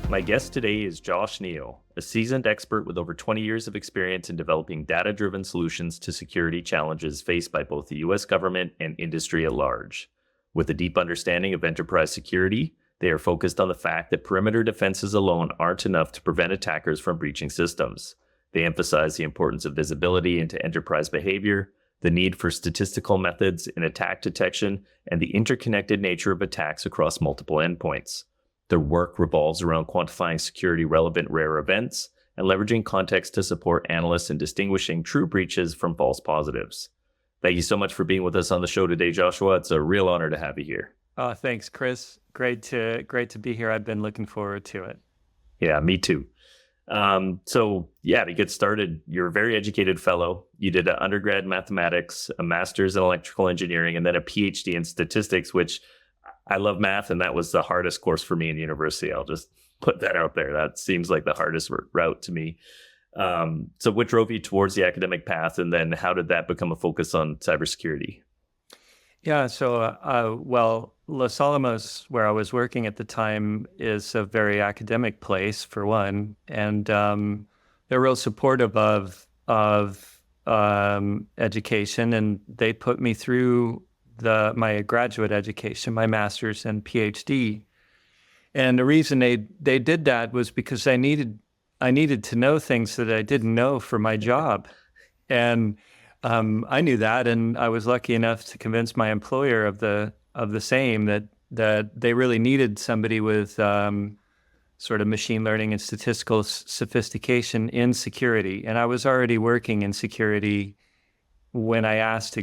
My guest today is Josh Neal, a seasoned expert with over 20 years of experience in developing data-driven solutions to security challenges faced by both the U.S. government and industry at large. With a deep understanding of enterprise security, they are focused on the fact that perimeter defenses alone aren't enough to prevent attackers from breaching systems. They emphasize the importance of visibility into enterprise behavior, the need for statistical methods in attack detection, and the interconnected nature of attacks across multiple endpoints. Their work revolves around quantifying security-relevant rare events and leveraging context to support analysts in distinguishing true breaches from false positives. Thank you so much for being with us on the show today, Joshua. It's a real honor to have you here. Oh, thanks, Chris. Great to be here. I've been looking forward to it. Yeah, me too. To get started, you're a very educated fellow. You did an undergrad in mathematics, a master's in electrical engineering, and then a PhD in statistics, which I love math, and that was the hardest course for me in university. I'll just put that out there. That seems like the hardest route to me. So what drove you towards the academic path, and then how did that become a focus on cybersecurity? Yeah, so Los Alamos, where I was working at the time, is a very academic place, for one, and they're real supportive of education, and they put me through my graduate education, my master's and PhD. And the reason they did that was because I needed to know things that I didn't know for my job. And I knew that, and I was lucky enough to convince my employer of the same, that they really needed somebody with sort of machine learning and statistical sophistication in security. And I was already working in security when I asked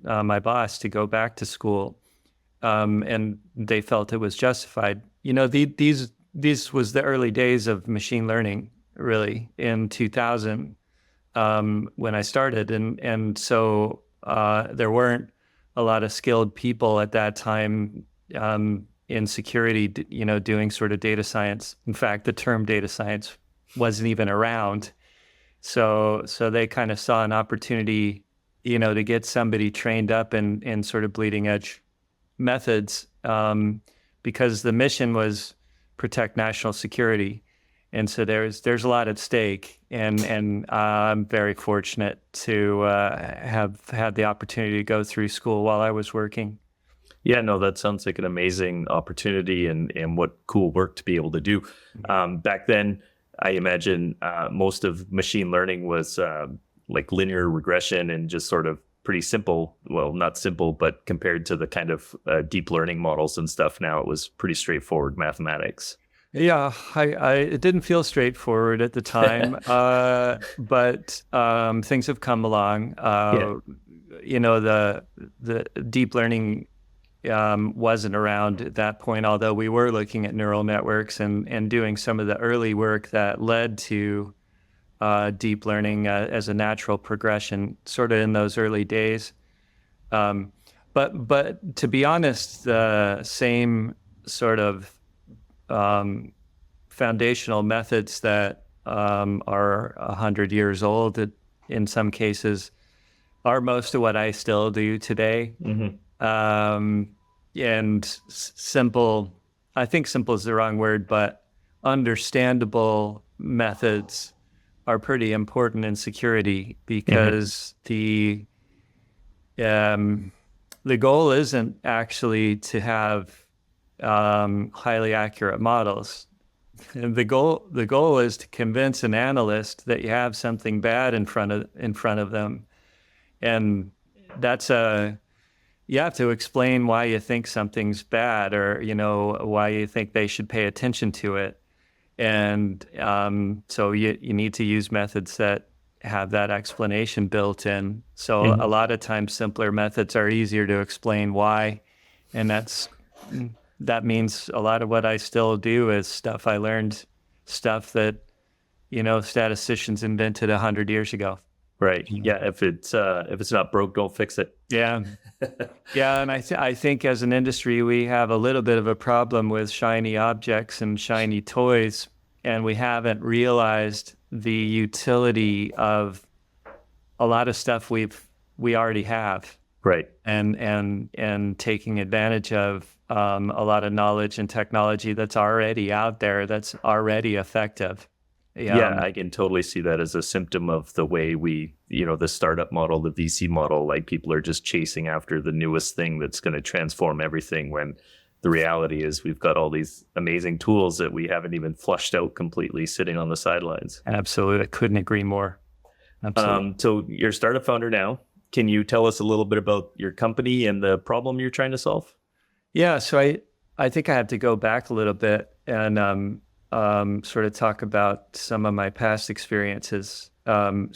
my boss to go back to school, and they felt it was justified. You know, these was the early days of machine learning, really, in 2000 when I started, and so there weren't a lot of skilled people at that time in security, doing sort of data science. In fact, the term data science wasn't even around. So they kind of saw an opportunity, to get somebody trained up in sort of bleeding edge methods, because the mission was protect national security. And so there's a lot at stake, and I'm very fortunate to have had the opportunity to go through school while I was working. Yeah, no, that sounds like an amazing opportunity, and what cool work to be able to do. Back then, I imagine most of machine learning was like linear regression and just sort of pretty simple. Well, not simple, but compared to the kind of deep learning models and stuff now, it was pretty straightforward mathematics. Yeah, it didn't feel straightforward at the time, but things have come along. The deep learning wasn't around at that point, although we were looking at neural networks and doing some of the early work that led to deep learning as a natural progression, sort of in those early days. But to be honest, the same sort of foundational methods that are 100 years old, in some cases, are most of what I still do today. Mm-hmm. And simple, I think simple is the wrong word, but understandable methods are pretty important in security, because the goal isn't actually to have highly accurate models. And the goal is to convince an analyst that you have something bad in front of them, and that's you have to explain why you think something's bad, or why you think they should pay attention to it. And so you need to use methods that have that explanation built in. So mm-hmm. A lot of times simpler methods are easier to explain why, and that means a lot of what I still do is stuff I learned, stuff that statisticians invented 100 years ago. Right. Yeah. If it's not broke, don't fix it. Yeah. Yeah. And I think as an industry, we have a little bit of a problem with shiny objects and shiny toys, and we haven't realized the utility of a lot of stuff we already have. Right. and taking advantage of a lot of knowledge and technology that's already out there, that's already effective. Yeah, I can totally see that as a symptom of the way we, the startup model, the VC model, like people are just chasing after the newest thing that's going to transform everything, when the reality is we've got all these amazing tools that we haven't even flushed out completely sitting on the sidelines. Absolutely. I couldn't agree more. Absolutely. So you're a startup founder now. Can you tell us a little bit about your company and the problem you're trying to solve? Yeah, so I think I have to go back a little bit and sort of talk about some of my past experiences. In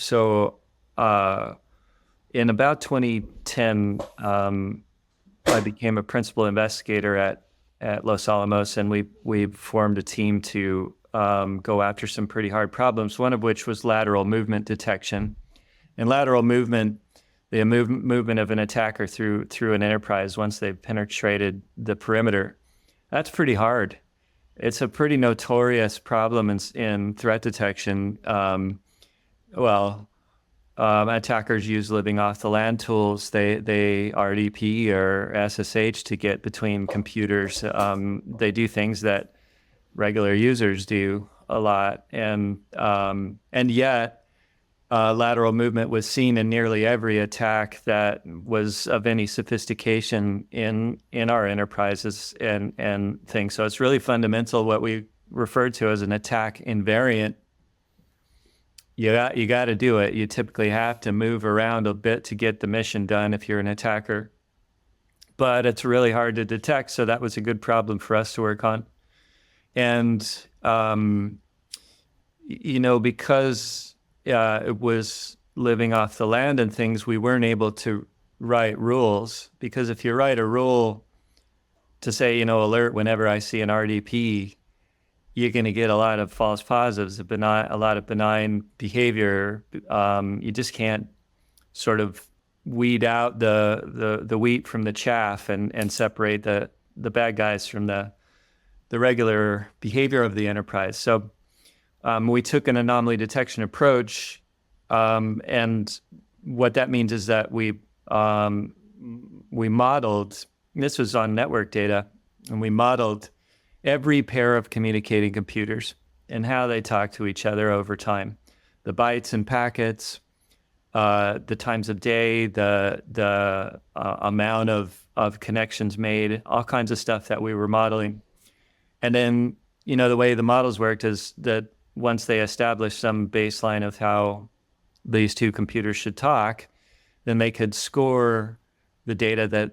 about 2010, I became a principal investigator at Los Alamos, and we formed a team to go after some pretty hard problems, one of which was lateral movement detection. And lateral movement, the movement of an attacker through an enterprise once they've penetrated the perimeter, that's pretty hard. It's a pretty notorious problem in threat detection. Attackers use living off the land tools. They RDP or SSH to get between computers. They do things that regular users do a lot, and yet lateral movement was seen in nearly every attack that was of any sophistication in our enterprises and things. So it's really fundamental, what we refer to as an attack invariant. You got to do it. You typically have to move around a bit to get the mission done if you're an attacker. But it's really hard to detect, so that was a good problem for us to work on. And, because it was living off the land and things, we weren't able to write rules. Because if you write a rule to say, alert whenever I see an RDP, you're going to get a lot of false positives, a lot of benign behavior. You just can't sort of weed out the wheat from the chaff and separate the bad guys from the regular behavior of the enterprise. So we took an anomaly detection approach, and what that means is that we modeled. This was on network data, and we modeled every pair of communicating computers and how they talk to each other over time, the bytes and packets, the times of day, the amount of connections made, all kinds of stuff that we were modeling. And then, the way the models worked is that once they established some baseline of how these two computers should talk, then they could score the data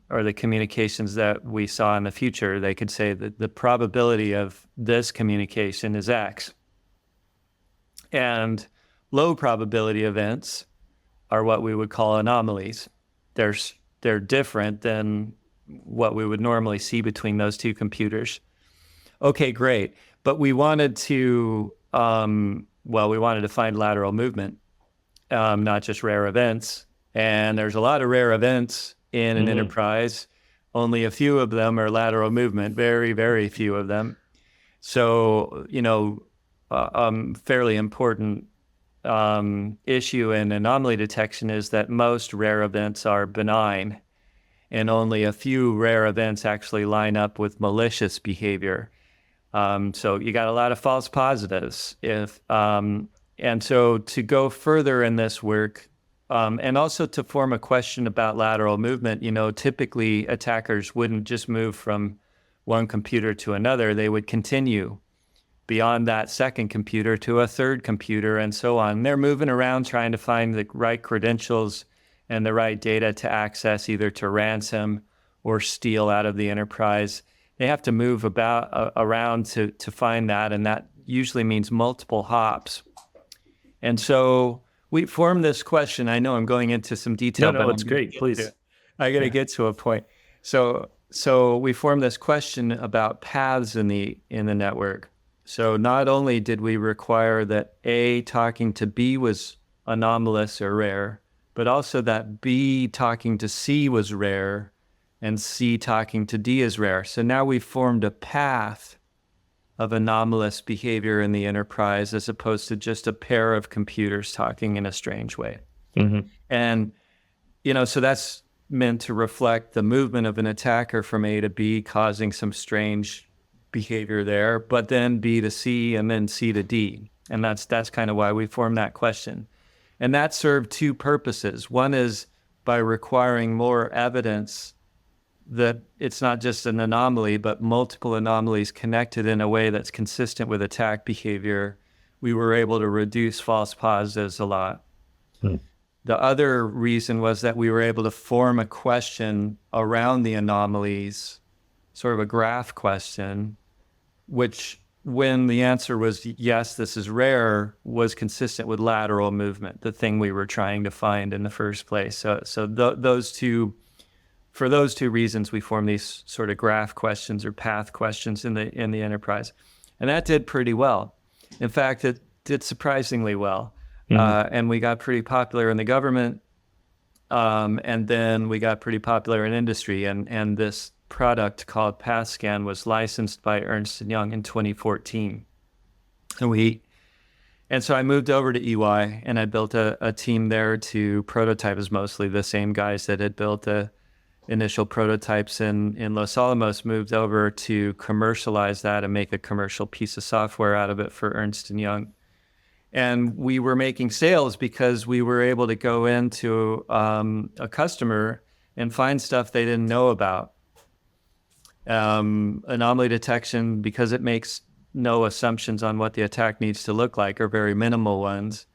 or the communications that we saw in the future. They could say that the probability of this communication is X. And low probability events are what we would call anomalies. They're different than what we would normally see between those two computers. Okay, great. But we wanted to, find lateral movement, not just rare events. And there's a lot of rare events in an enterprise. Only a few of them are lateral movement, very, very few of them. So, fairly important issue in anomaly detection is that most rare events are benign, and only a few rare events actually line up with malicious behavior. So you got a lot of false positives. And so to go further in this work, and also to form a question about lateral movement, typically attackers wouldn't just move from one computer to another. They would continue beyond that second computer to a third computer and so on. They're moving around trying to find the right credentials and the right data to access, either to ransom or steal out of the enterprise. They have to move around to find that, and that usually means multiple hops. And so we formed this question. I know I'm going into some detail. No, it's great. Please. I got to get to a point. So we formed this question about paths in the network. So not only did we require that A talking to B was anomalous or rare, but also that B talking to C was rare and C talking to D is rare. So now we've formed a path of anomalous behavior in the enterprise as opposed to just a pair of computers talking in a strange way. Mm-hmm. And, so that's meant to reflect the movement of an attacker from A to B, causing some strange behavior there, but then B to C and then C to D. And that's kind of why we formed that question. And that served two purposes. One is by requiring more evidence that it's not just an anomaly, but multiple anomalies connected in a way that's consistent with attack behavior, we were able to reduce false positives a lot. The other reason was that we were able to form a question around the anomalies, sort of a graph question, which when the answer was yes, this is rare, was consistent with lateral movement, the thing we were trying to find in the first place. So those two reasons, we formed these sort of graph questions or path questions in the enterprise, and that did pretty well. In fact, it did surprisingly well, and we got pretty popular in the government, and then we got pretty popular in industry, and this product called PathScan was licensed by Ernst & Young in 2014. And so I moved over to EY, and I built a team there to prototype. Is mostly the same guys that had built the initial prototypes in Los Alamos, moved over to commercialize that and make a commercial piece of software out of it for Ernst & Young. And we were making sales because we were able to go into a customer and find stuff they didn't know about. Anomaly detection, because it makes no assumptions on what the attack needs to look like, or very minimal ones.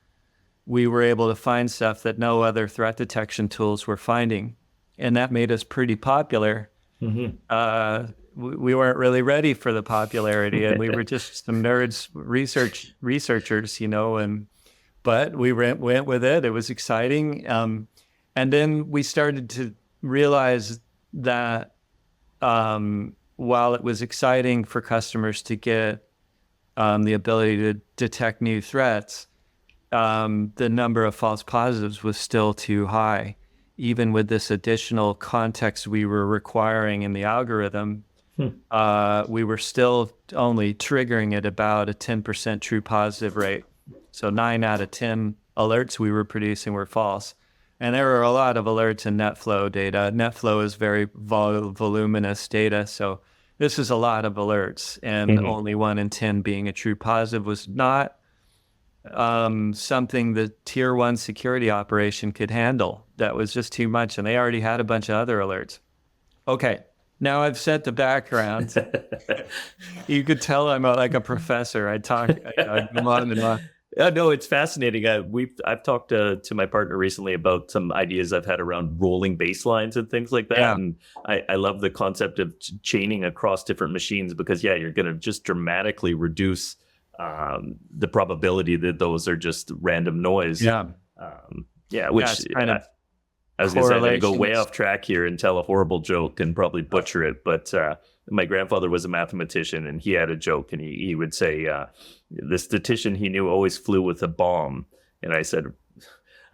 We were able to find stuff that no other threat detection tools were finding. And that made us pretty popular. We weren't really ready for the popularity, and we were just some nerds, researchers, but we went with it. It was exciting. And then we started to realize that while it was exciting for customers to get the ability to detect new threats, the number of false positives was still too high. Even with this additional context we were requiring in the algorithm, we were still only triggering at about a 10% true positive rate. So 9 out of 10 alerts we were producing were false. And there are a lot of alerts in NetFlow data. NetFlow is very voluminous data, so this is a lot of alerts, and only 1 in 10 being a true positive was not something the tier 1 security operation could handle. That was just too much, and they already had a bunch of other alerts. Okay, now I've set the background. You could tell I'm like a professor. I talk on and on. No, it's fascinating. I've talked to my partner recently about some ideas I've had around rolling baselines and things like that. Yeah. And I love the concept of chaining across different machines, because you're going to just dramatically reduce the probability that those are just random noise. Which kind of, I was going to say, I'm going to go way off track here and tell a horrible joke and probably butcher it, but my grandfather was a mathematician, and he had a joke, and he would say, the statistician he knew always flew with a bomb. And I said,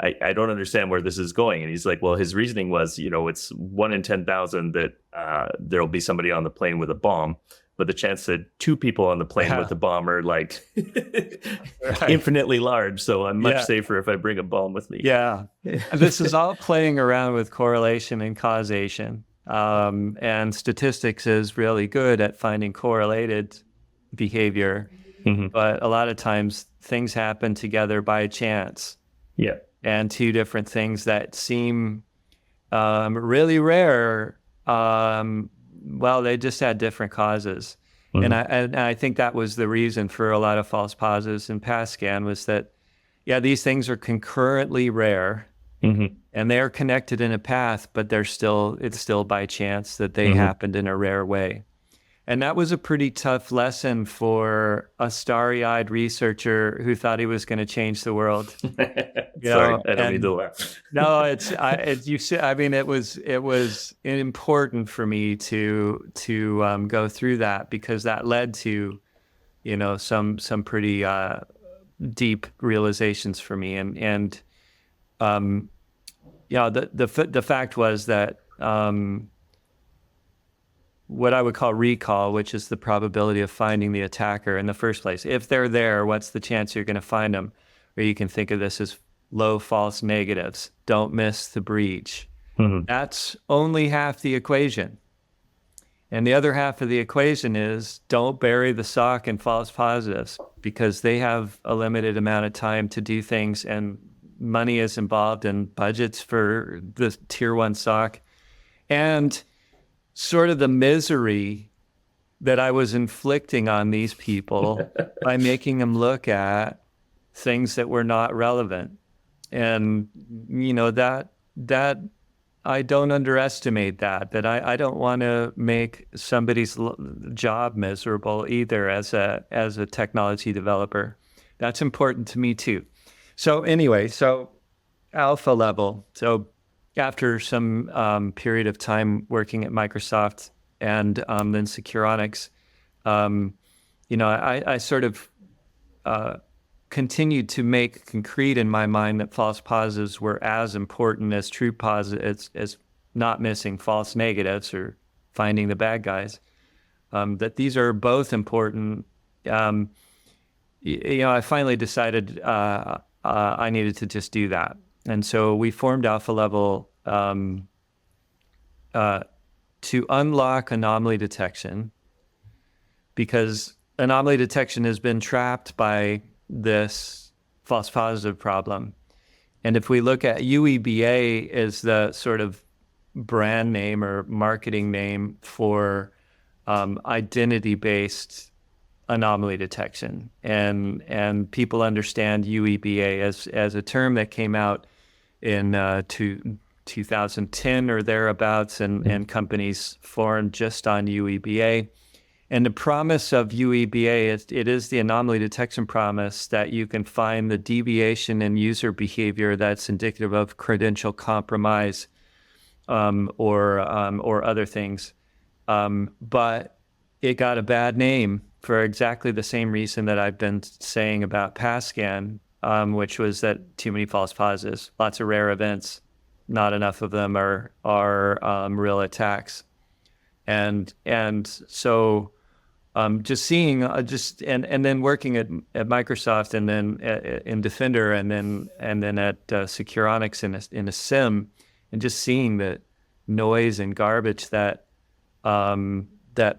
I don't understand where this is going. And he's like, well, his reasoning was, it's 1 in 10,000 that there'll be somebody on the plane with a bomb. But the chance that 2 people on the plane with a bomb are like infinitely large. So I'm much safer if I bring a bomb with me. Yeah. This is all playing around with correlation and causation. And statistics is really good at finding correlated behavior. But a lot of times things happen together by chance. Yeah. And 2 different things that seem really rare, well, they just had different causes. And I think that was the reason for a lot of false positives in PathScan, was that, these things are concurrently rare, and they're connected in a path, but it's still by chance that they happened in a rare way. And that was a pretty tough lesson for a starry-eyed researcher who thought he was going to change the world. Sorry, I don't mean to laugh. No, it was important for me to go through that, because that led to, some pretty deep realizations for me. And the fact was that what I would call recall, which is the probability of finding the attacker in the first place. If they're there, what's the chance you're going to find them? Or you can think of this as low false negatives. Don't miss the breach. Mhm. That's only half the equation. And the other half of the equation is don't bury the sock in false positives, because they have a limited amount of time to do things, and money is involved in budgets for the tier one sock. And sort of the misery that I was inflicting on these people by making them look at things that were not relevant. And, that I don't underestimate that I don't want to make somebody's job miserable either as a technology developer. That's important to me too. So anyway, alpha level. So after some period of time working at Microsoft and then Securonics, I sort of continued to make concrete in my mind that false positives were as important as true positives, as not missing false negatives or finding the bad guys. That these are both important. I finally decided I needed to just do that. And so we formed Alpha Level to unlock anomaly detection, because anomaly detection has been trapped by this false positive problem. And if we look at UEBA as the sort of brand name or marketing name for identity-based anomaly detection, and people understand UEBA as a term that came out in 2010 or thereabouts, and companies formed just on UEBA. And the promise of UEBA it is the anomaly detection promise that you can find the deviation in user behavior that's indicative of credential compromise or other things. But it got a bad name for exactly the same reason that I've been saying about PASSCAN, which was that too many false positives, lots of rare events, not enough of them are real attacks. And so just seeing and then working at Microsoft, and then in Defender, and then at Securonics in a SIM, and just seeing the noise and garbage that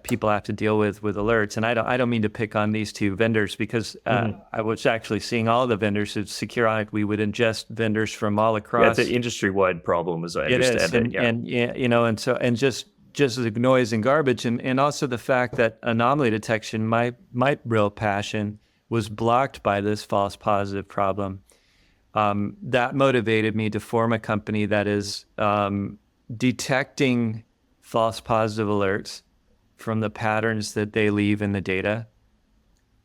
people have to deal with alerts. And I don't mean to pick on these two vendors, because I was actually seeing all the vendors at Securonic. We would ingest vendors from all across. It's an industry-wide problem, as I understand it. And just the noise and garbage, and also the fact that anomaly detection, my real passion, was blocked by this false positive problem. That motivated me to form a company that is detecting false positive alerts from the patterns that they leave in the data.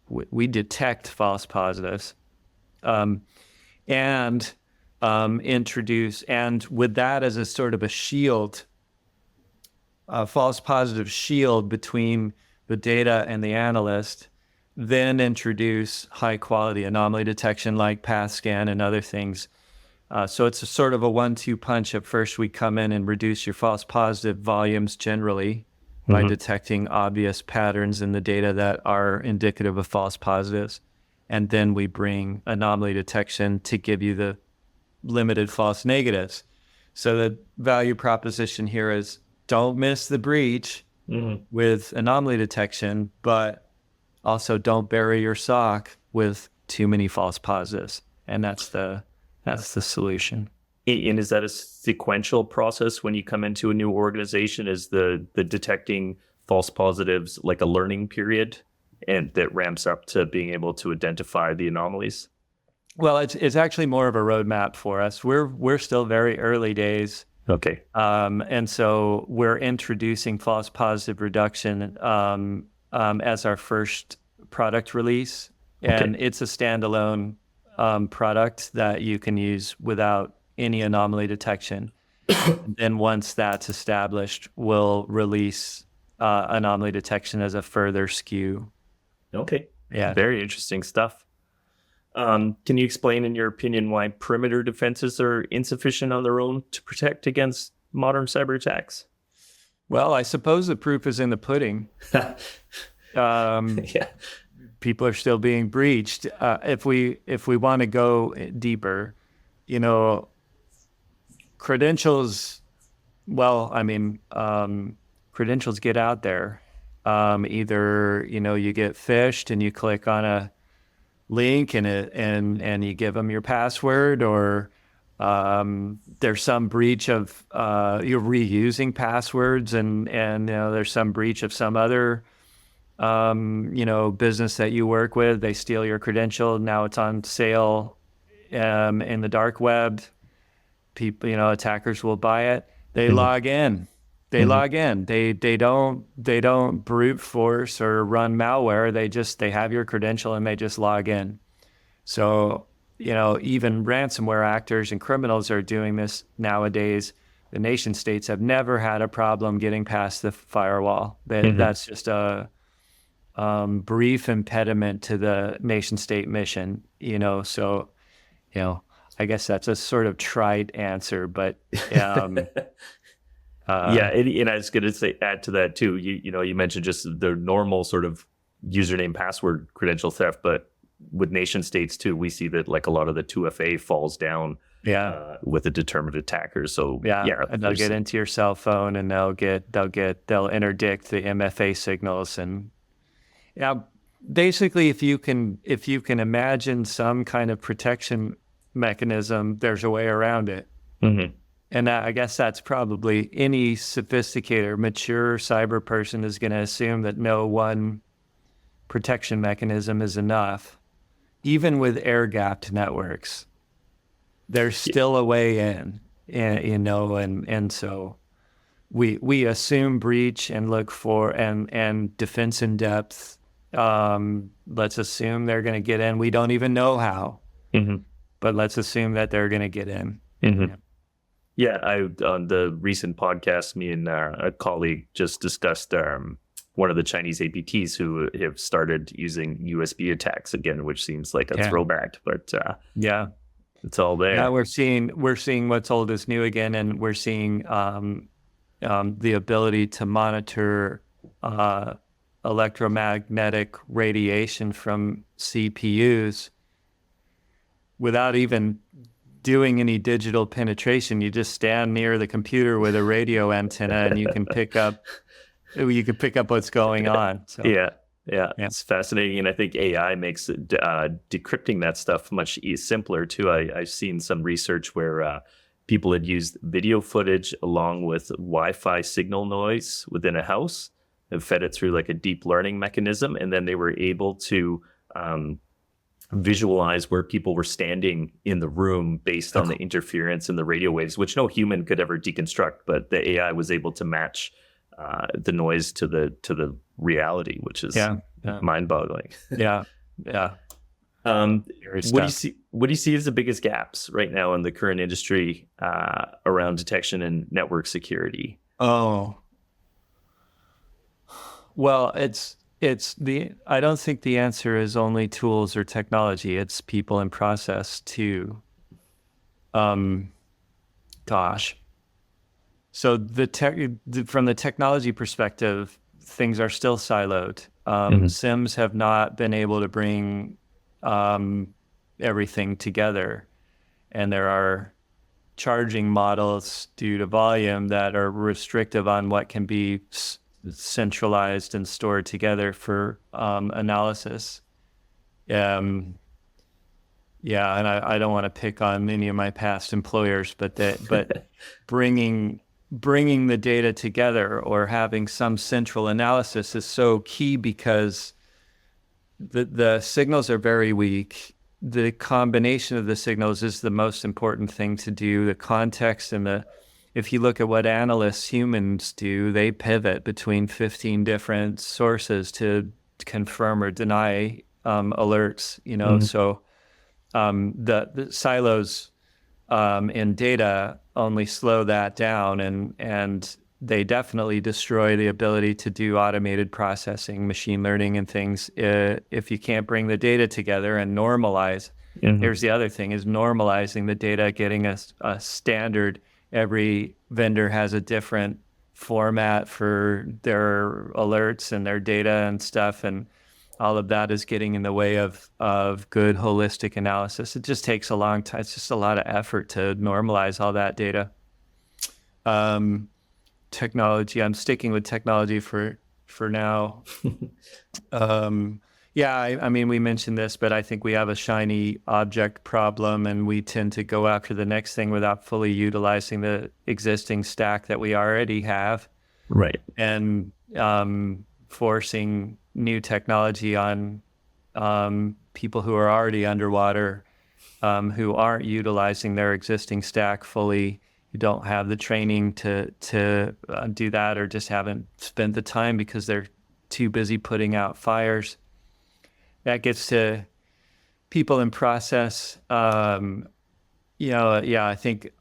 We detect false positives, and introduce, and with that as a sort of a shield, a false positive shield between the data and the analyst, then introduce high quality anomaly detection like PathScan and other things. So it's a sort of a 1-2 punch. At first, we come in and reduce your false positive volumes generally by detecting obvious patterns in the data that are indicative of false positives. And then we bring anomaly detection to give you the limited false negatives. So the value proposition here is don't miss the breach with anomaly detection, but also don't bury your sock with too many false positives. And that's the solution. And is that a sequential process when you come into a new organization? Is the detecting false positives like a learning period, and that ramps up to being able to identify the anomalies? Well, it's actually more of a roadmap for us. We're still very early days. Okay. And so we're introducing false positive reduction as our first product release. And it's a standalone product that you can use without any anomaly detection. And then once that's established, we'll release anomaly detection as a further SKU. Okay. Yeah. Very interesting stuff. Can you explain, in your opinion, why perimeter defenses are insufficient on their own to protect against modern cyber attacks? Well, I suppose the proof is in the pudding. Yeah. People are still being breached. If we want to go deeper, credentials well, I mean, credentials get out there. Either, you get phished and you click on a link and you give them your password, or there's some breach of you're reusing passwords, and there's some breach of some other business that you work with. They steal your credential. Now it's on sale in the dark web. People, attackers will buy it. They log in. They log in. They don't brute force or run malware. They have your credential and they just log in. So, even ransomware actors and criminals are doing this nowadays. The nation states have never had a problem getting past the firewall. That's just a brief impediment to the nation state mission, so, I guess that's a sort of trite answer, but Yeah, and I was going to say, add to that too. You mentioned just the normal sort of username, password, credential theft, but with nation states too, we see that like a lot of the 2FA falls down with the determined attackers. So and they'll get into your cell phone and they'll interdict the MFA signals, and basically if you can imagine some kind of protection mechanism, there's a way around it. And I guess that's probably any sophisticated, mature cyber person is going to assume that no one protection mechanism is enough. Even with air-gapped networks, there's still a way in, and so we assume breach and look for and defense in depth. Let's assume they're going to get in. We don't even know how, but let's assume that they're going to get in. Yeah, on the recent podcast, me and a colleague just discussed one of the Chinese APTs who have started using USB attacks again, which seems like a throwback, but it's all there. Yeah, we're seeing what's old is new again, and we're seeing the ability to monitor electromagnetic radiation from CPUs without even doing any digital penetration. You just stand near the computer with a radio antenna and you can pick up what's going on. So yeah, it's fascinating, and I think AI makes decrypting that stuff much simpler too. I've seen some research where people had used video footage along with Wi-Fi signal noise within a house and fed it through like a deep learning mechanism, and then they were able to visualize where people were standing in the room based on the interference in the radio waves, which no human could ever deconstruct, but the AI was able to match the noise to the reality, which is mind-boggling. What do you see as the biggest gaps right now in the current industry around detection and network security? Oh, well, I don't think the answer is only tools or technology. It's people and process too. So from the technology perspective, things are still siloed. SIMs have not been able to bring everything together, and there are charging models due to volume that are restrictive on what can be centralized and stored together for analysis. And I don't want to pick on any of my past employers, but bringing the data together or having some central analysis is so key, because the signals are very weak. The combination of the signals is the most important thing to do. The context and if you look at what analysts, humans do, they pivot between 15 different sources to confirm or deny alerts, So the silos in data only slow that down, and they definitely destroy the ability to do automated processing, machine learning and things. If you can't bring the data together and normalize, here's the other thing, is normalizing the data, getting a standard. Every vendor has a different format for their alerts and their data and stuff, and all of that is getting in the way of good holistic analysis. It just takes a long time. It's just a lot of effort to normalize all that data. technology. I'm sticking with technology for now. Yeah, I mean, we mentioned this, but I think we have a shiny object problem, and we tend to go after the next thing without fully utilizing the existing stack that we already have, Right. and forcing new technology on people who are already underwater, who aren't utilizing their existing stack fully, who don't have the training to do that, or just haven't spent the time because they're too busy putting out fires. That gets to people in process. I think,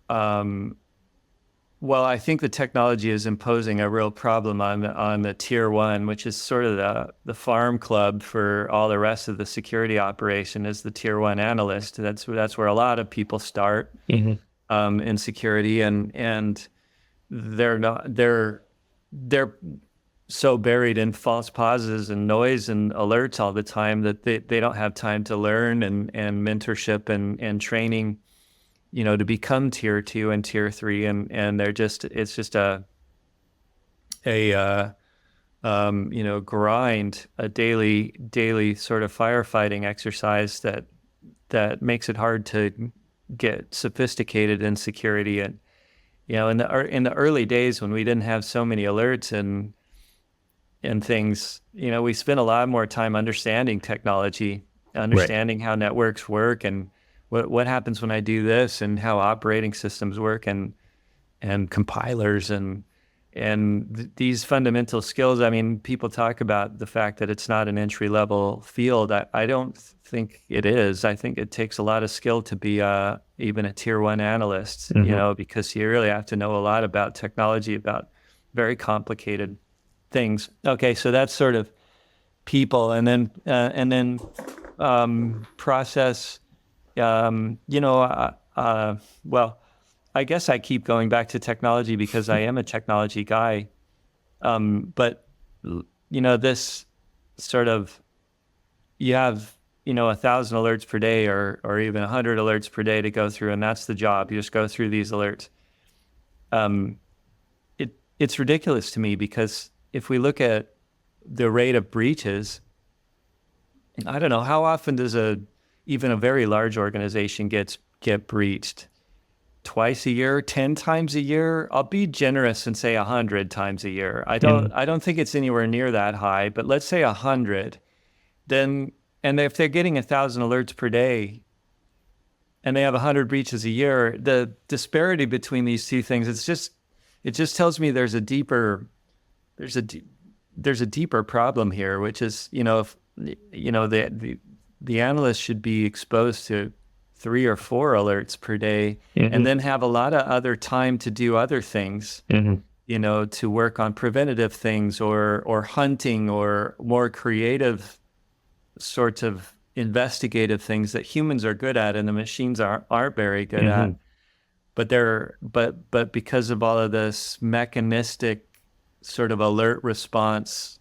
I think the technology is imposing a real problem on the tier one, which is sort of the farm club for all the rest of the security operation, is the tier one analyst. That's where a lot of people start in security, and they're so buried in false positives and noise and alerts all the time that they don't have time to learn and mentorship and training, to become tier 2 and tier 3, and it's just a grind, a daily sort of firefighting exercise that makes it hard to get sophisticated in security. And in the early days, when we didn't have so many alerts and things, we spent a lot more time understanding technology, understanding how networks work, and what happens when I do this, and how operating systems work, and compilers, and these fundamental skills. I mean, people talk about the fact that it's not an entry-level field. I don't think it is. I think it takes a lot of skill to be even a tier 1 analyst, because you really have to know a lot about technology, about very complicated things. Okay, so that's sort of people, and then process. I guess I keep going back to technology because I am a technology guy. But this sort of, you have 1,000 alerts per day, or even 100 alerts per day to go through, and that's the job. You just go through these alerts. It's ridiculous to me, because if we look at the rate of breaches, I don't know, how often does even a very large organization get breached? Twice a year, 10 times a year? I'll be generous and say 100 times a year. I don't think it's anywhere near that high, but let's say 100. Then, and if they're getting 1,000 alerts per day, and they have 100 breaches a year, the disparity between these two things, it just tells me there's a deeper problem here, which is, if the analyst should be exposed to 3 or 4 alerts per day, and then have a lot of other time to do other things, to work on preventative things, or hunting, or more creative sorts of investigative things that humans are good at and the machines aren't very good at. But because of all of this mechanistic sort of alert response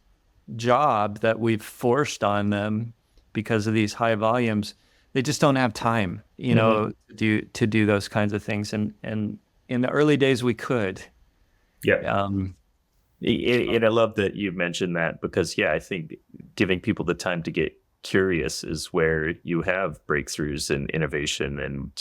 job that we've forced on them because of these high volumes, they just don't have time, to do those kinds of things. And in the early days, we could. Yeah. And I love that you mentioned that, because, I think giving people the time to get curious is where you have breakthroughs and innovation. And,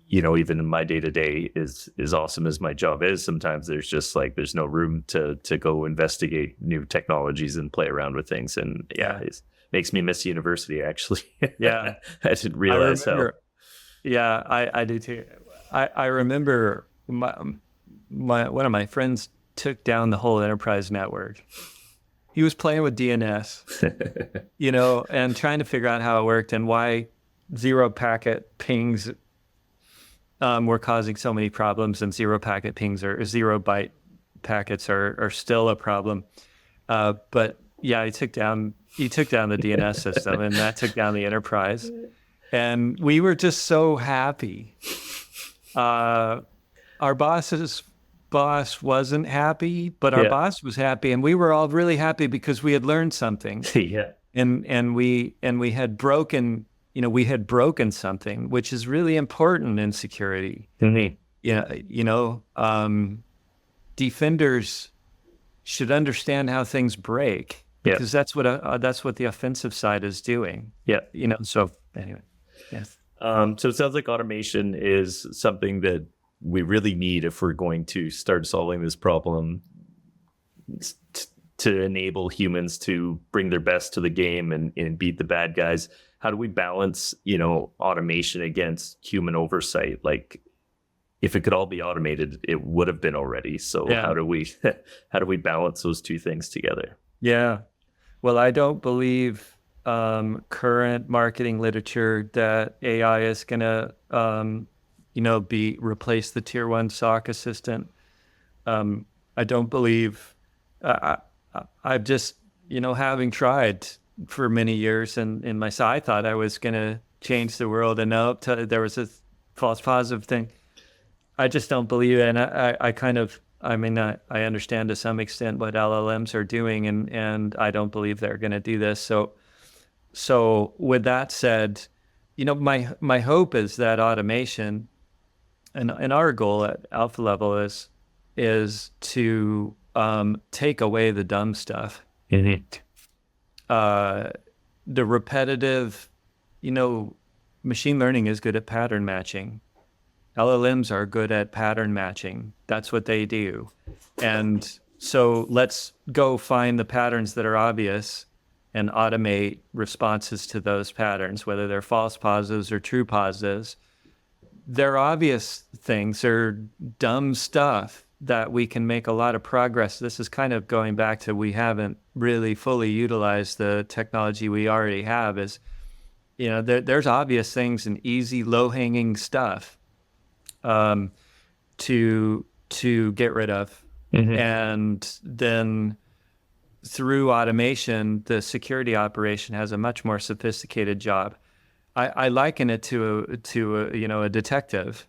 even in my day-to-day, is awesome as my job is, sometimes there's just there's no room to go investigate new technologies and play around with things. And it makes me miss university, actually. Yeah. I didn't realize how. Yeah, I do too. I remember one of my friends took down the whole enterprise network. He was playing with DNS, and trying to figure out how it worked, and why zero packet pings were causing so many problems, and zero packet pings, or 0 byte packets are still a problem. But he took down the DNS system, and that took down the enterprise. And we were just so happy. Our boss's boss wasn't happy, but our boss was happy, and we were all really happy because we had learned something. And we had broken something, which is really important in security. defenders should understand how things break, Yeah. because that's what the offensive side is doing. Yeah. So anyway, yes. So it sounds like automation is something that we really need if we're going to start solving this problem, to enable humans to bring their best to the game and beat the bad guys. How do we balance, automation against human oversight? Like, if it could all be automated, it would have been already. So how do we balance those two things together? Yeah. Well, I don't believe current marketing literature that AI is going to, replace the tier one SOC assistant. I don't believe. I've just, having tried for many years, and in myself, I thought I was going to change the world, and no, there was a false positive thing. I just don't believe it, and I understand to some extent what LLMs are doing, and I don't believe they're going to do this. So with that said, my hope is that automation, and our goal at Alpha Level is to take away the dumb stuff. The repetitive, machine learning is good at pattern matching. LLMs are good at pattern matching. That's what they do. And so let's go find the patterns that are obvious and automate responses to those patterns, whether they're false positives or true positives. They're obvious things. They're dumb stuff that we can make a lot of progress. This is kind of going back to, we haven't really fully utilized the technology we already have. There's obvious things and easy, low-hanging stuff to get rid of. Mm-hmm. And then through automation, the security operation has a much more sophisticated job. I liken it to a detective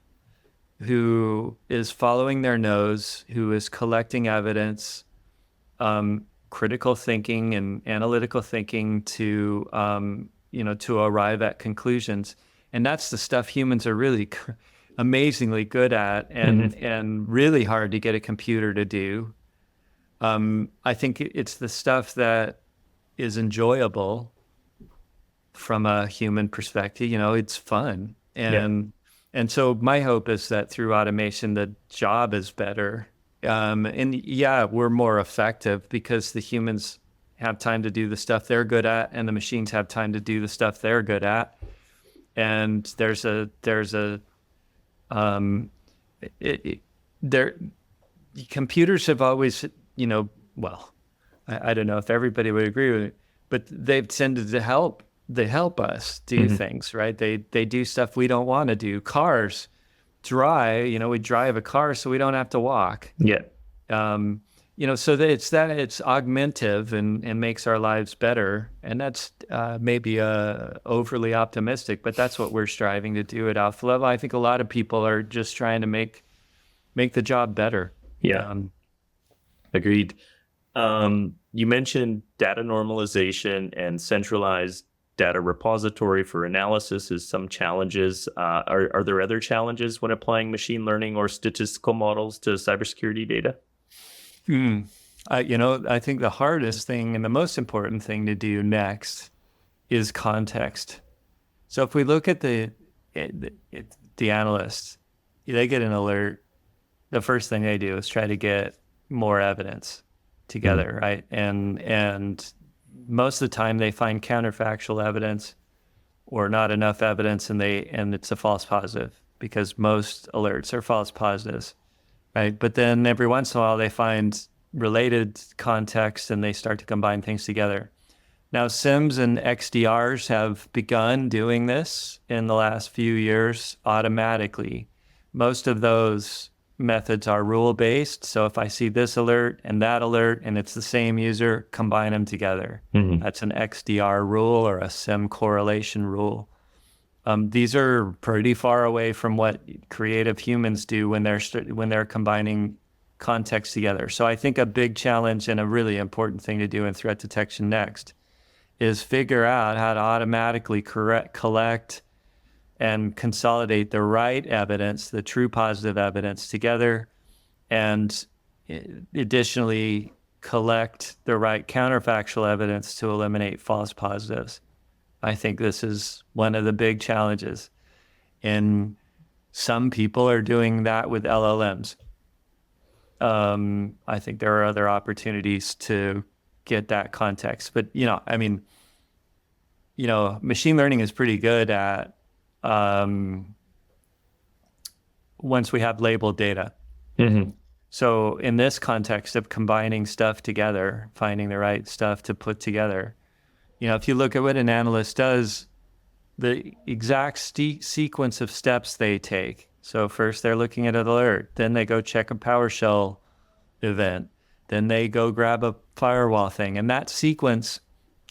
who is following their nose, who is collecting evidence, critical thinking and analytical thinking to arrive at conclusions. And that's the stuff humans are really amazingly good at, and really hard to get a computer to do. I think it's the stuff that is enjoyable from a human perspective. It's fun. And so my hope is that through automation, the job is better. We're more effective because the humans have time to do the stuff they're good at, and the machines have time to do the stuff they're good at. And computers have always, I don't know if everybody would agree with it, but they've tended to help. They help us do things, right? They do stuff we don't want to do. Cars drive, we drive a car so we don't have to walk. Yeah. So that it's augmentative and makes our lives better. And that's maybe overly optimistic, but that's what we're striving to do at Alpha Level. I think a lot of people are just trying to make the job better. Yeah. Agreed. You mentioned data normalization and centralized data repository for analysis as some challenges. Are there other challenges when applying machine learning or statistical models to cybersecurity data? I think the hardest thing and the most important thing to do next is context. So if we look at the analysts, they get an alert. The first thing they do is try to get more evidence together, right? And most of the time they find counterfactual evidence or not enough evidence, and it's a false positive, because most alerts are false positives, right? But then every once in a while they find related context and they start to combine things together. Now, SIMs and XDRs have begun doing this in the last few years automatically. Most of those methods are rule-based. So if I see this alert and it's the same user, combine them together. That's an XDR rule or a SIM correlation rule. These are pretty far away from what creative humans do when they're combining context together. So I think a big challenge and a really important thing to do in threat detection next is figure out how to automatically collect and consolidate the right evidence, the true positive evidence together, and additionally collect the right counterfactual evidence to eliminate false positives. I think this is one of the big challenges. And some people are doing that with LLMs. I think there are other opportunities to get that context. But, machine learning is pretty good at once we have labeled data. Mm-hmm. So in this context of combining stuff together, finding the right stuff to put together, if you look at what an analyst does, the exact sequence of steps they take. So first they're looking at an alert, then they go check a PowerShell event, then they go grab a firewall thing. And that sequence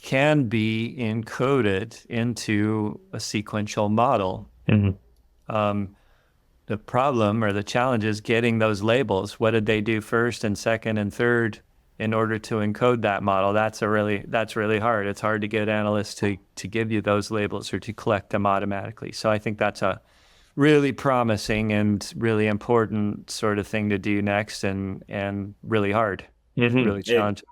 can be encoded into a sequential model. Mm-hmm. The problem or the challenge is getting those labels. What did they do first and second and third in order to encode that model? That's really hard. It's hard to get analysts to give you those labels or to collect them automatically. So I think that's a really promising and really important sort of thing to do next, and really hard, really challenging.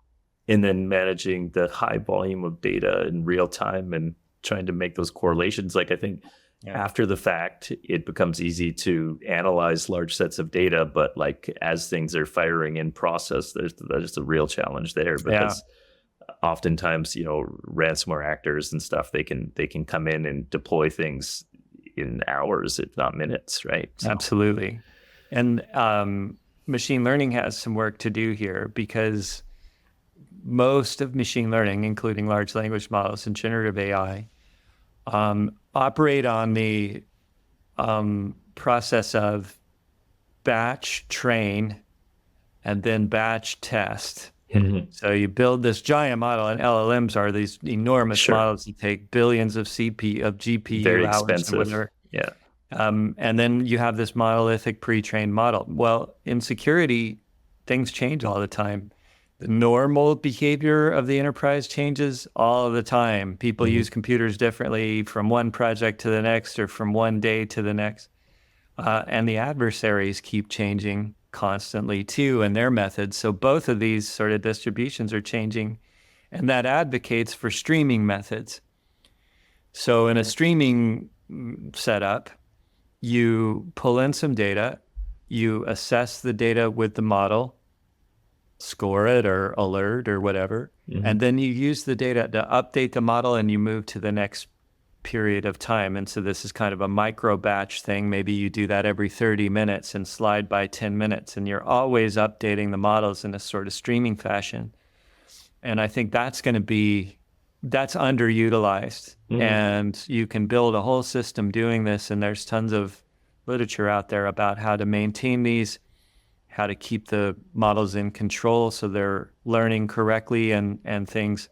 And then managing the high volume of data in real time and trying to make those correlations. Like, I think after the fact, it becomes easy to analyze large sets of data, but like as things are firing in process, there's a real challenge there, because oftentimes, ransomware actors and stuff, they can come in and deploy things in hours, if not minutes, right? So. Absolutely. And machine learning has some work to do here, because most of machine learning, including large language models and generative AI, operate on the process of batch train and then batch test. Mm-hmm. So you build this giant model, and LLMs are these enormous models that take billions of GPU very hours expensive. or whatever. Yeah. And then you have this monolithic pre-trained model. Well, in security, things change all the time. The normal behavior of the enterprise changes all the time. People use computers differently from one project to the next, or from one day to the next. And the adversaries keep changing constantly too, and their methods. So both of these sort of distributions are changing, and that advocates for streaming methods. So in a streaming setup, you pull in some data, you assess the data with the model, score it or alert or whatever, and then you use the data to update the model, and you move to the next period of time. And so this is kind of a micro batch thing. Maybe you do that every 30 minutes and slide by 10 minutes, and you're always updating the models in a sort of streaming fashion. And I think that's underutilized. And you can build a whole system doing this, and there's tons of literature out there about how to maintain these, how to keep the models in control so they're learning correctly and things.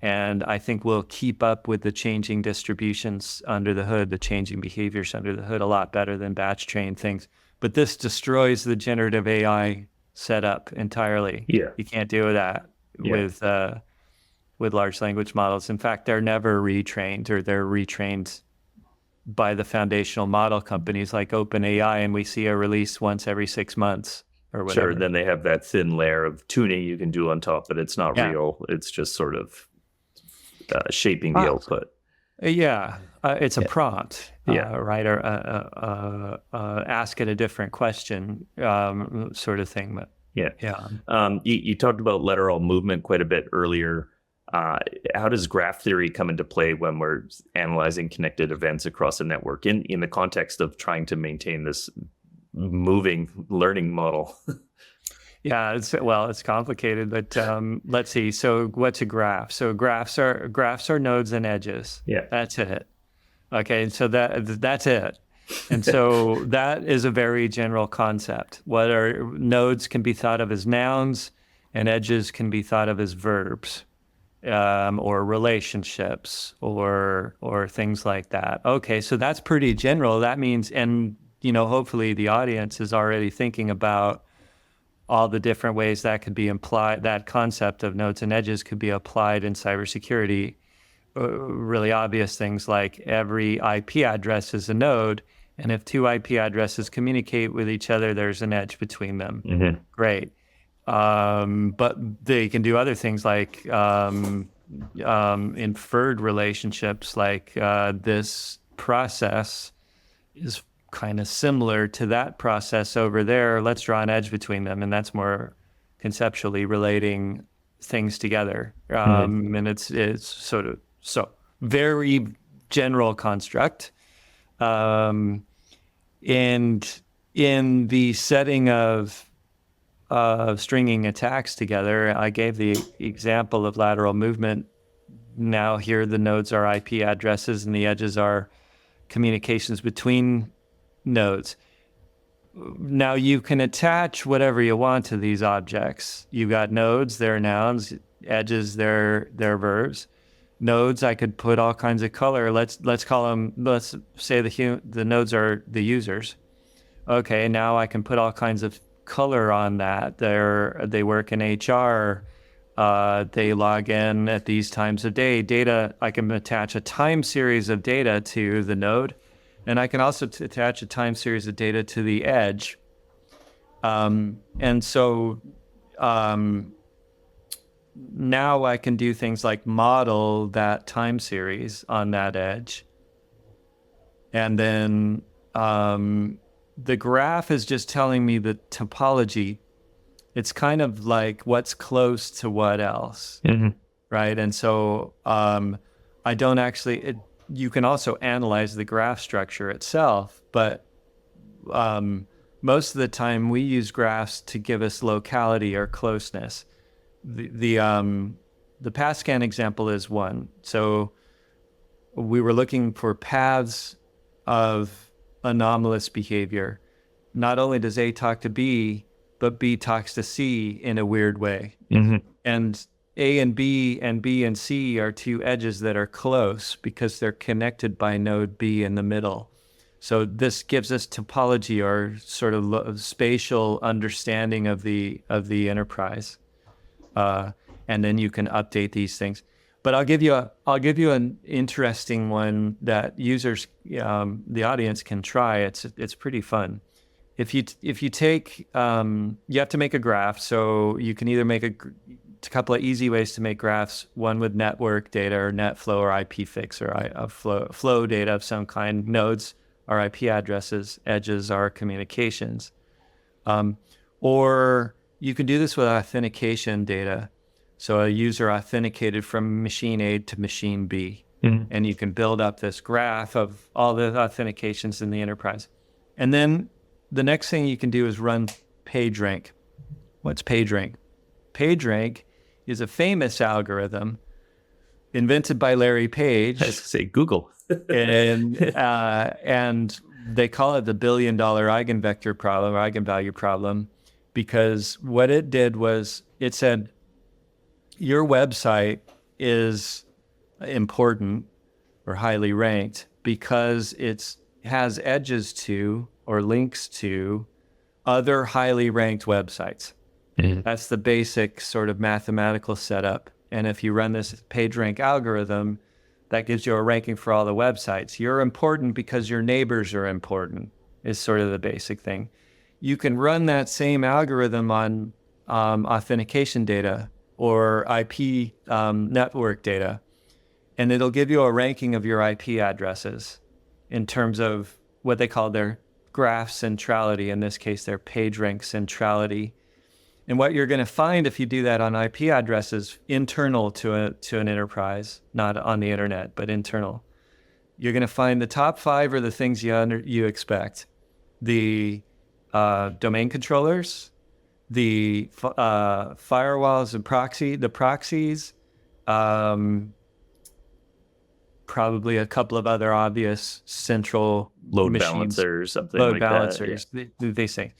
And I think we'll keep up with the changing distributions under the hood, the changing behaviors under the hood, a lot better than batch trained things. But this destroys the generative AI setup entirely. Yeah. You can't do that with large language models. In fact, they're never retrained, or they're retrained by the foundational model companies like OpenAI, and we see a release once every 6 months or whatever. Sure, then they have that thin layer of tuning you can do on top, but it's not real. It's just sort of shaping the output. It's a prompt, right? Or ask it a different question, sort of thing. But you talked about lateral movement quite a bit earlier. How does graph theory come into play when we're analyzing connected events across a network in the context of trying to maintain this moving learning model? Yeah, it's complicated, but let's see. So what's a graph? So graphs are nodes and edges. Yeah. That's it. Okay, so that's it. And so that is a very general concept. Nodes can be thought of as nouns, and edges can be thought of as verbs, or relationships, or things like that. Okay, so that's pretty general. That means, and hopefully the audience is already thinking about all the different ways that could be implied. That concept of nodes and edges could be applied in cybersecurity. Really obvious things like every IP address is a node, and if two IP addresses communicate with each other, there's an edge between them. Mm-hmm. Great. But they can do other things like inferred relationships, like this process is kind of similar to that process over there. Let's draw an edge between them. And that's more conceptually relating things together. And it's sort of so very general construct. And in the setting of stringing attacks together, I gave the example of lateral movement. Now here the nodes are IP addresses and the edges are communications between nodes. Now you can attach whatever you want to these objects. You've got nodes, they're nouns, edges, they're verbs. Nodes, I could put all kinds of color. Let's call them, let's say the nodes are the users. Okay, now I can put all kinds of color on that. They work in HR. They log in at these times of day. Data, I can attach a time series of data to the node, and I can also attach a time series of data to the edge. And so now I can do things like model that time series on that edge. And then the graph is just telling me the topology. It's kind of like what's close to what else, right? And so I don't actually, you can also analyze the graph structure itself, but most of the time we use graphs to give us locality or closeness. The PathScan example is one. So we were looking for paths of anomalous behavior. Not only does A talk to B, but B talks to C in a weird way. And A and B and C are two edges that are close because they're connected by node B in the middle. So this gives us topology or sort of spatial understanding of the enterprise. And then you can update these things. But I'll give you an interesting one that users, the audience can try. It's pretty fun. If you take, you have to make a graph. So you can either make a couple of easy ways to make graphs. One with network data or NetFlow or IPFix or flow data of some kind. Nodes are IP addresses. Edges are communications. Or you can do this with authentication data. So a user authenticated from machine A to machine B. And you can build up this graph of all the authentications in the enterprise. And then the next thing you can do is run PageRank. What's PageRank? PageRank is a famous algorithm invented by Larry Page. I was say Google. and they call it the $1 billion eigenvector problem or eigenvalue problem, because what it did was it said, your website is important or highly ranked because it has edges to or links to other highly ranked websites. That's the basic sort of mathematical setup. And if you run this PageRank algorithm, that gives you a ranking for all the websites. You're important because your neighbors are important, is sort of the basic thing. You can run that same algorithm on authentication data or IP network data, and it'll give you a ranking of your IP addresses in terms of what they call their graph centrality, in this case, their PageRank centrality. And what you're going to find if you do that on IP addresses internal to an enterprise, not on the internet, but internal, you're going to find the top 5 are the things you expect. The domain controllers, the firewalls and proxies, probably a couple of other obvious central Load machines. balancers, something Load like balancers, that. they say.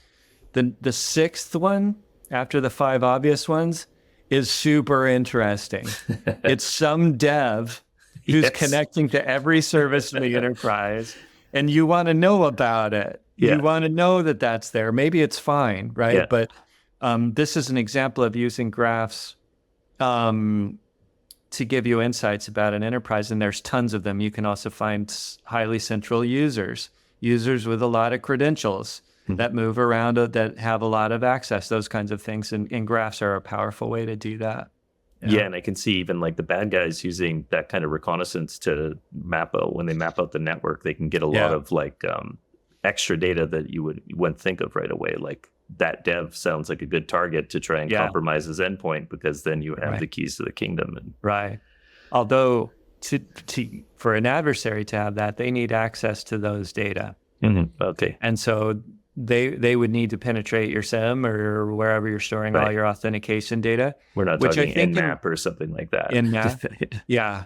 The sixth one, after the 5 obvious ones, is super interesting. It's some dev who's connecting to every service in the enterprise, and you want to know about it. You want to know that that's there. Maybe it's fine, right? But this is an example of using graphs to give you insights about an enterprise, and there's tons of them. You can also find highly central users with a lot of credentials. that move around, that have a lot of access, those kinds of things. And graphs are a powerful way to do that. Yeah, and I can see even like the bad guys using that kind of reconnaissance to map out, when they map out the network, they can get a lot of like extra data that you wouldn't think of right away. Like that dev sounds like a good target to try and compromise his endpoint, because then you have the keys to the kingdom. And right. Although for an adversary to have that, they need access to those data. Okay. And so they would need to penetrate your SIEM or wherever you're storing all your authentication data. We're not talking Nmap or something like that. Nmap, yeah.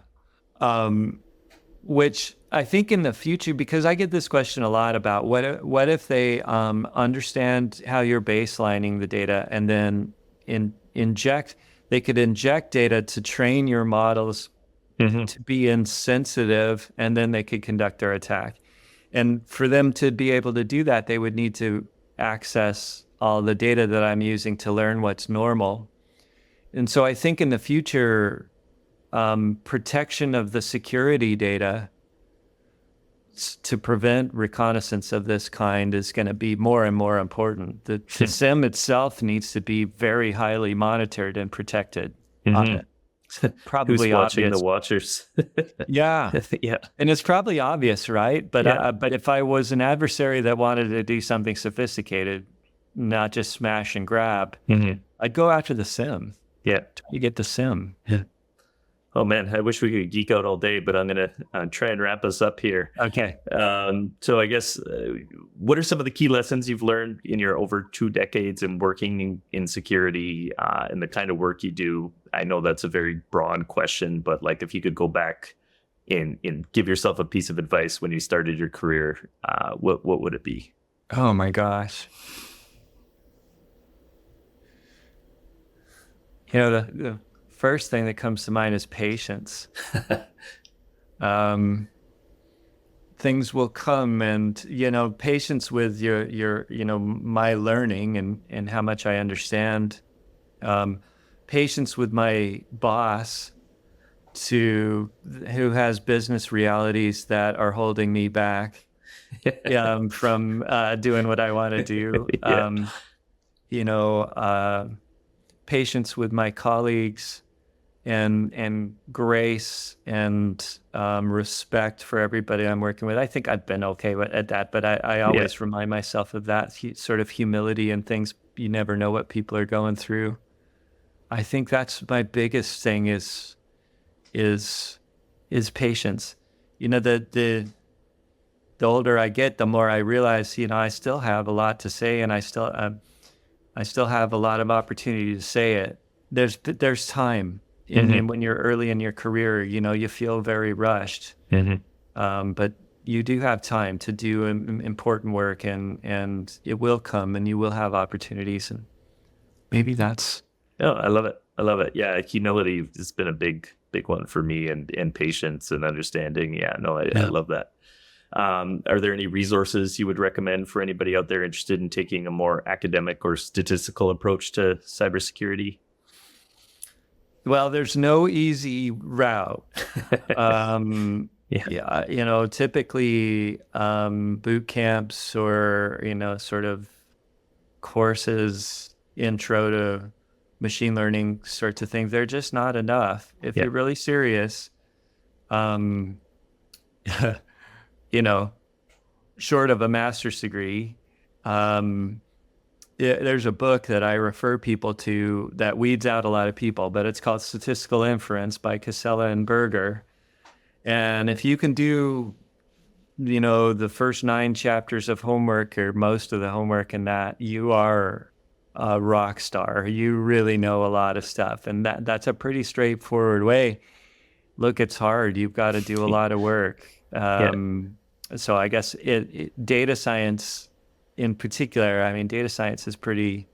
Which I think in the future, because I get this question a lot about what if they understand how you're baselining the data, and then they could inject data to train your models to be insensitive, and then they could conduct their attack. And for them to be able to do that, they would need to access all the data that I'm using to learn what's normal. And so I think in the future, protection of the security data to prevent reconnaissance of this kind is going to be more and more important. The SIEM itself needs to be very highly monitored and protected. Probably who's watching obvious. the watchers? Yeah. And it's probably obvious, right? But if I was an adversary that wanted to do something sophisticated, not just smash and grab, I'd go after the SIEM. Yeah. You get the SIEM. Yeah. Oh man, I wish we could geek out all day, but I'm going to try and wrap us up here. Okay. So I guess, what are some of the key lessons you've learned in your over 2 decades in working in security, and the kind of work you do? I know that's a very broad question, but like if you could go back and give yourself a piece of advice when you started your career, what would it be? Oh my gosh. You know, the first thing that comes to mind is patience. Things will come, and, patience with your my learning and how much I understand. Patience with my boss who has business realities that are holding me back from doing what I want to do. Patience with my colleagues, and grace and respect for everybody I'm working with. I think I've been okay at that, but I always remind myself of that sort of humility and things. You never know what people are going through. I think that's my biggest thing is patience. The older I get, the more I realize, I still have a lot to say, and I still have a lot of opportunity to say it. There's time. And when you're early in your career, you feel very rushed. But you do have time to do important work, and it will come, and you will have opportunities. And maybe that's... Oh, I love it. Yeah, humility has been a big one for me, and patience and understanding. Yeah, no, I love that. Are there any resources you would recommend for anybody out there interested in taking a more academic or statistical approach to cybersecurity? Well, there's no easy route. Typically boot camps or, sort of courses, intro to machine learning sorts of things, they're just not enough. If you're really serious, short of a master's degree, there's a book that I refer people to that weeds out a lot of people, but it's called Statistical Inference by Casella and Berger. And if you can do, the first 9 chapters of homework, or most of the homework in that, you are a rock star. You really know a lot of stuff. And that's a pretty straightforward way. Look, it's hard. You've got to do a lot of work. So I guess data science in particular, data science is pretty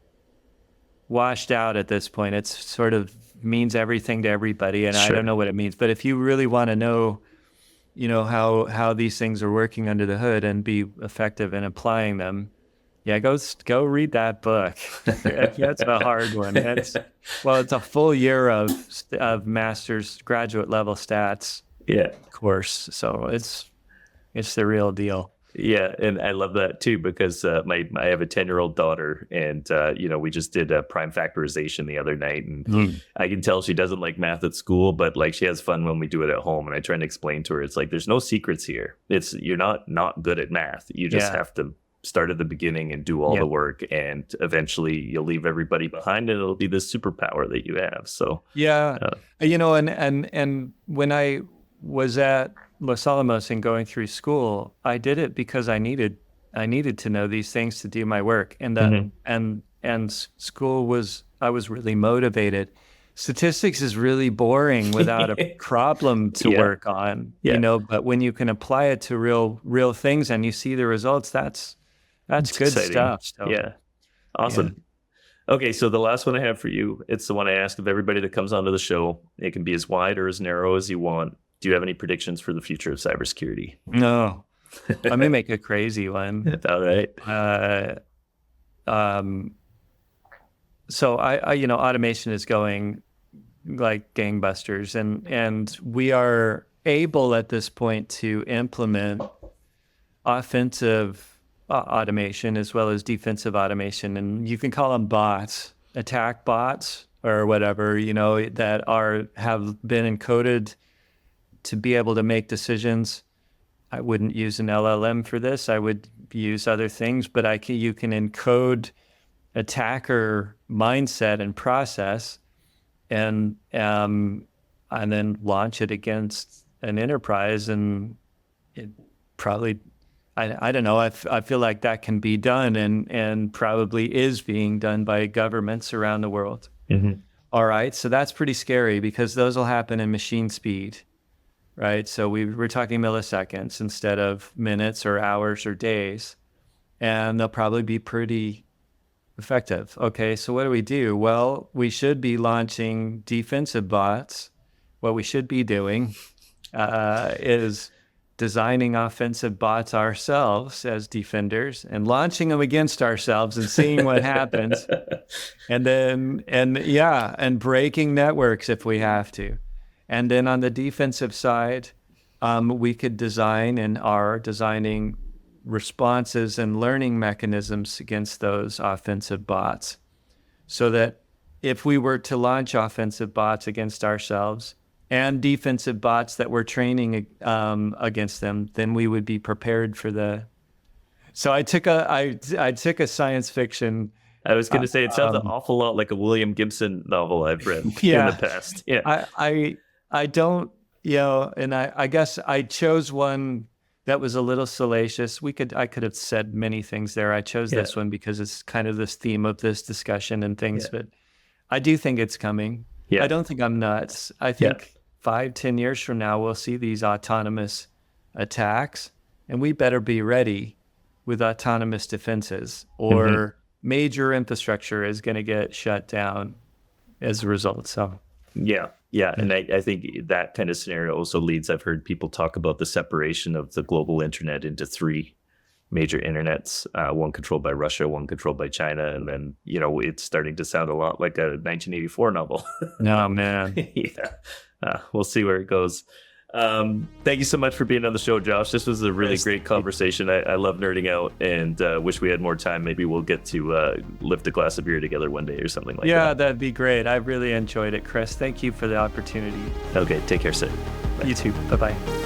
washed out at this point. It's sort of means everything to everybody, and I don't know what it means. But if you really want to know, how these things are working under the hood and be effective in applying them, go read that book. That's a hard one. It's a full year of master's graduate level stats course, so it's the real deal. Yeah, and I love that too because I have a 10-year-old daughter, and we just did a prime factorization the other night, and I can tell she doesn't like math at school, but like she has fun when we do it at home. And I try and explain to her, it's like there's no secrets here. You're not good at math. You just have to start at the beginning and do all the work, and eventually you'll leave everybody behind, and it'll be this superpower that you have. So and when I was at Los Alamos and going through school, I did it because I needed to know these things to do my work, and school I was really motivated. Statistics is really boring without a problem to work on, but when you can apply it to real things and you see the results, that's good exciting stuff. So, awesome. Yeah. Okay, so the last one I have for you, it's the one I ask of everybody that comes onto the show. It can be as wide or as narrow as you want. Do you have any predictions for the future of cybersecurity? No. Let me make a crazy one. All right. So automation is going like gangbusters, and we are able at this point to implement offensive automation as well as defensive automation, and you can call them bots, attack bots or whatever, that have been encoded to be able to make decisions. I wouldn't use an LLM for this. I would use other things, but you can encode attacker mindset and process, and then launch it against an enterprise, and it probably, I don't know. I feel like that can be done, and probably is being done by governments around the world. Mm-hmm. All right, so that's pretty scary because those will happen in machine speed. Right, so we're talking milliseconds instead of minutes or hours or days, and they'll probably be pretty effective. Okay, so what do we do? Well, we should be launching defensive bots. What we should be doing is designing offensive bots ourselves as defenders and launching them against ourselves and seeing what happens, and breaking networks if we have to. And then on the defensive side, we could design and are designing responses and learning mechanisms against those offensive bots, so that if we were to launch offensive bots against ourselves and defensive bots that we're training against them, then we would be prepared for the. So I took a science fiction. I was going to say it sounds an awful lot like a William Gibson novel I've read in the past. Yeah, I don't, and I guess I chose one that was a little salacious. I could have said many things there. I chose this one because it's kind of this theme of this discussion and things, but I do think it's coming. Yeah. I don't think I'm nuts. I think 5-10 years from now, we'll see these autonomous attacks, and we better be ready with autonomous defenses, or major infrastructure is going to get shut down as a result. So, Yeah, and I think that kind of scenario also leads, I've heard people talk about the separation of the global internet into 3 major internets, one controlled by Russia, one controlled by China, and then, it's starting to sound a lot like a 1984 novel. No, man. We'll see where it goes. Thank you so much for being on the show, Josh. This was a really great conversation. I love nerding out, and wish we had more time. Maybe we'll get to lift a glass of beer together one day or something like that. Yeah, that'd be great. I really enjoyed it, Chris. Thank you for the opportunity. Okay, take care, sir. Bye. You too. Bye-bye.